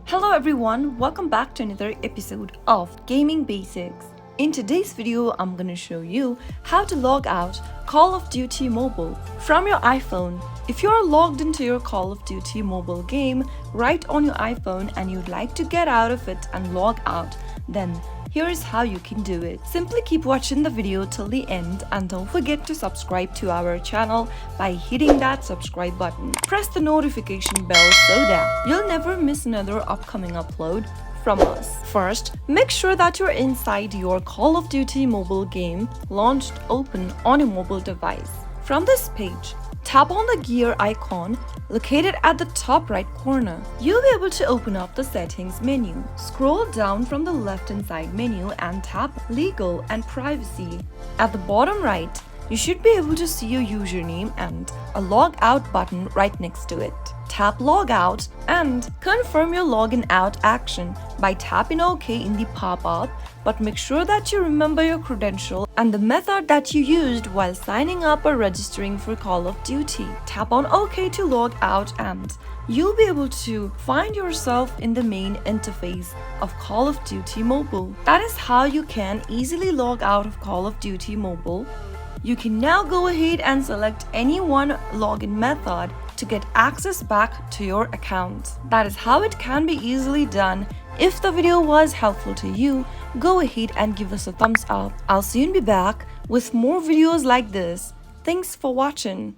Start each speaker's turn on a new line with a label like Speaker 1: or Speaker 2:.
Speaker 1: Hello everyone, welcome back to another episode of Gaming Basics. In today's video, I'm gonna show you how to log out Call of Duty Mobile from your iPhone. If you're logged into your Call of Duty Mobile game right on your iPhone and you'd like to get out of it and log out, then here's how you can do it. Simply keep watching the video till the end and don't forget to subscribe to our channel by hitting that subscribe button. Press the notification bell so that you'll never miss another upcoming upload from us. First, make sure that you're inside your Call of Duty mobile game launched open on a mobile device. From this page, tap on the gear icon located at the top right corner. You'll be able to open up the settings menu. Scroll down from the left-hand side menu and tap Legal and Privacy. At the bottom right, you should be able to see your username and a logout button right next to it. Tap Logout and confirm your login out action by tapping OK in the pop-up, but make sure that you remember your credential and the method that you used while signing up or registering for Call of Duty. Tap on OK to log out and you'll be able to find yourself in the main interface of Call of Duty Mobile. That is how you can easily log out of Call of Duty Mobile. You can now go ahead and select any one login method to get access back to your account. That is how it can be easily done. If the video was helpful to you, go ahead and give us a thumbs up. I'll soon be back with more videos like this. Thanks for watching.